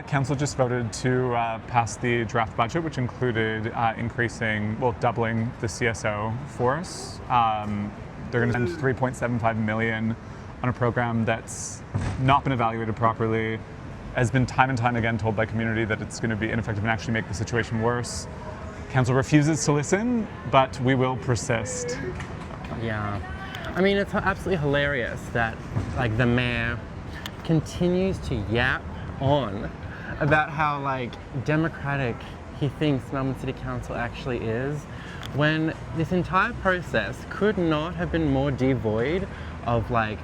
Council just voted to pass the draft budget, which included doubling the CSO force. They're going to spend $3.75 million on a program that's not been evaluated properly, has been time and time again told by community that it's going to be ineffective and actually make the situation worse. Council refuses to listen, but we will persist. Yeah. I mean, it's absolutely hilarious that, like, the mayor continues to yap on about how, like, democratic he thinks Melbourne City Council actually is, when this entire process could not have been more devoid of, like,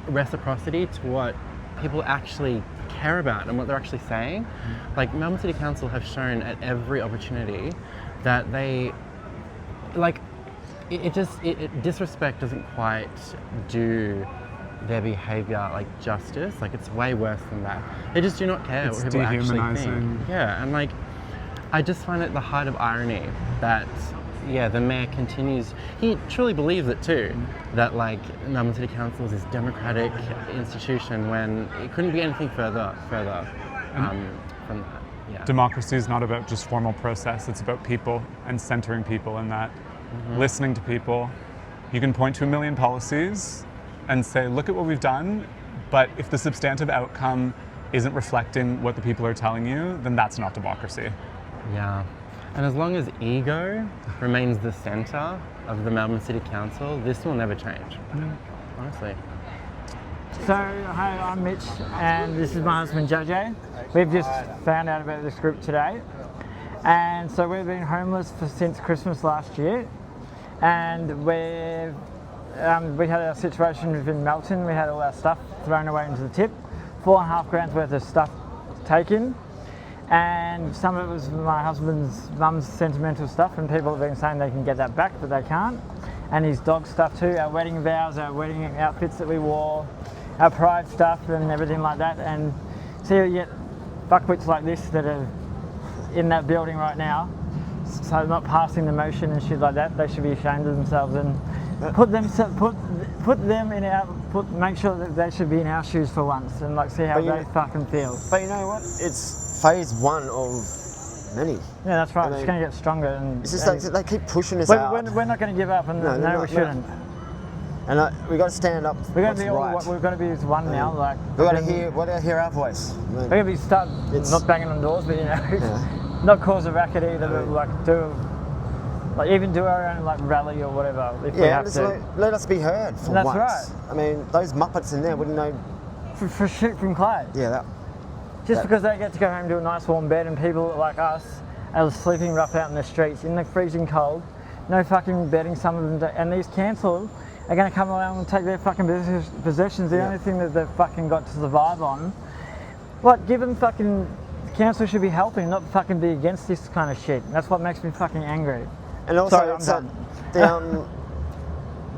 reciprocity to what people actually care about and what they're actually saying. Like, Melbourne City Council have shown at every opportunity that they, like, disrespect doesn't quite do their behaviour like justice. Like, it's way worse than that. They just do not care what people actually think. Yeah, and, like, I just find it the height of irony that, yeah, the mayor continues, he truly believes it too, that, like, Melbourne City Council is this democratic institution when it couldn't be anything further from that. Yeah. Democracy is not about just formal process, it's about people and centering people in that. Listening to people. You can point to a million policies and say, look at what we've done, but if the substantive outcome isn't reflecting what the people are telling you, then that's not democracy. Yeah. And as long as ego remains the centre of the Melbourne City Council, this will never change, honestly. So, hi, I'm Mitch, and this is my husband JJ. We've just found out about this group today. And so we've been homeless since Christmas last year. And we had our situation in Melton. We had all our stuff thrown away into the tip. $4.5 grand worth of stuff taken. And some of it was my husband's mum's sentimental stuff, and people have been saying they can get that back, but they can't. And his dog stuff too, our wedding vows, our wedding outfits that we wore, our pride stuff and everything like that. And so you get fuckwits like this that are in that building right now, so not passing the motion and shit like that. They should be ashamed of themselves and make sure that they should be in our shoes for once and, like, see how they fucking feel. But you know what? It's phase one of many. Yeah, that's right. It's going to get stronger. And it's just like they keep pushing us out. We're not going to give up, and no, we shouldn't. And we've got to stand up. We've got to be right. We've got to be as one now. Like, we've got to hear our voice. We're going to be not banging on doors, but not cause a racket either. But, like, even do our own, like, rally or whatever if we have to. Let us be heard for once. That's right. I mean, those Muppets in there wouldn't know. For shit from clay. Yeah, because they get to go home to a nice warm bed, and people like us are sleeping rough out in the streets in the freezing cold, no fucking bedding, some of them, and these councils are going to come along and take their fucking possessions, the only thing that they've fucking got to survive on. What, give them fucking, council should be helping, not fucking be against this kind of shit. That's what makes me fucking angry. And also,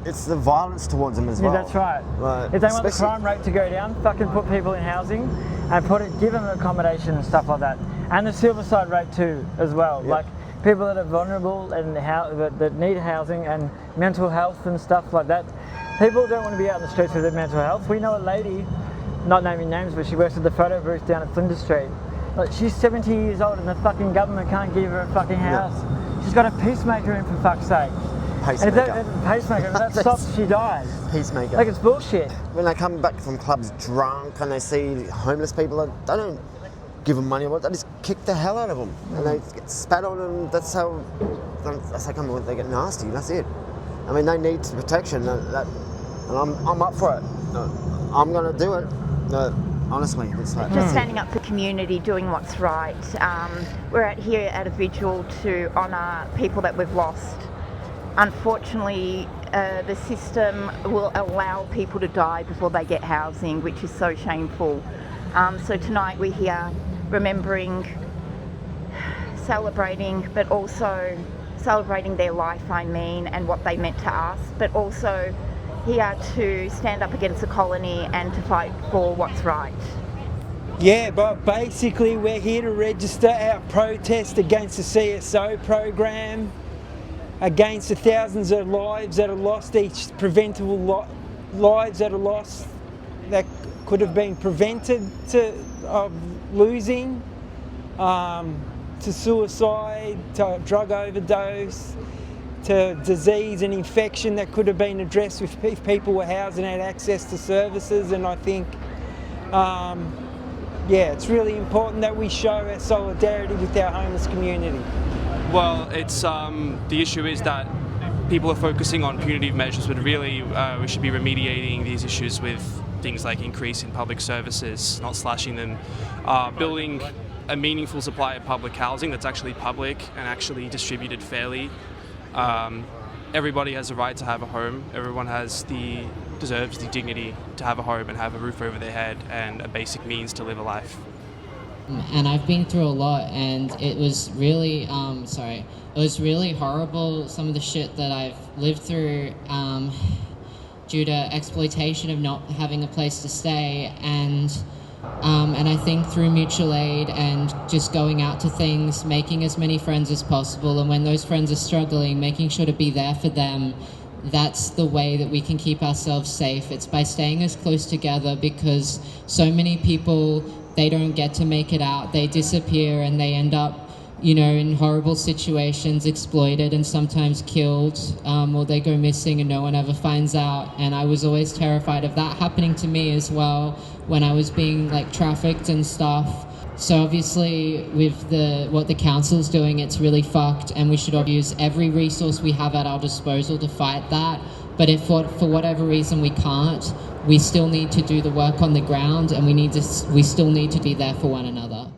it's the violence towards them as well. Yeah, that's right. Like, if they want the crime rate to go down, fucking put people in housing and give them accommodation and stuff like that. And the silver side rate too, as well. Yep. Like, people that are vulnerable and that need housing and mental health and stuff like that. People don't want to be out in the streets with their mental health. We know a lady, not naming names, but she works at the photo booth down at Flinders Street. Like, she's 70 years old and the fucking government can't give her a fucking house. No. She's got a pacemaker in, for fuck's sake. Pacemaker, if that stops, she dies. Peacemaker. Like, it's bullshit. When they come back from clubs drunk and they see homeless people, they don't give them money, they just kick the hell out of them. And they get spat on, and that's how they get nasty, that's it. I mean, they need protection, and I'm up for it. I'm going to do it. Honestly, it's like just standing up for community, doing what's right. We're here at a vigil to honour people that we've lost. Unfortunately, the system will allow people to die before they get housing, which is so shameful. So tonight we're here remembering, celebrating, but also celebrating their life, and what they meant to us, but also here to stand up against the colony and to fight for what's right. Yeah, but basically we're here to register our protest against the CSO program, against the thousands of lives that are lost, each preventable lives that are lost that could have been prevented losing to suicide, to drug overdose, to disease and infection that could have been addressed if people were housed and had access to services. And I think, it's really important that we show our solidarity with our homeless community. Well, it's the issue is that people are focusing on punitive measures, but really we should be remediating these issues with things like increase in public services, not slashing them, building a meaningful supply of public housing that's actually public and actually distributed fairly. Everybody has a right to have a home. Everyone deserves the dignity to have a home and have a roof over their head and a basic means to live a life. And I've been through a lot, and it was really, it was really horrible, some of the shit that I've lived through due to exploitation of not having a place to stay, and I think through mutual aid and just going out to things, making as many friends as possible, and when those friends are struggling, making sure to be there for them. That's the way that we can keep ourselves safe. It's by staying as close together, because so many people, they don't get to make it out. They disappear and they end up, in horrible situations, exploited and sometimes killed, or they go missing and no one ever finds out. And I was always terrified of that happening to me as well when I was being trafficked and stuff. So obviously with what the council's doing, it's really fucked, and we should use every resource we have at our disposal to fight that. But if for whatever reason we can't, we still need to do the work on the ground, and we still need to be there for one another.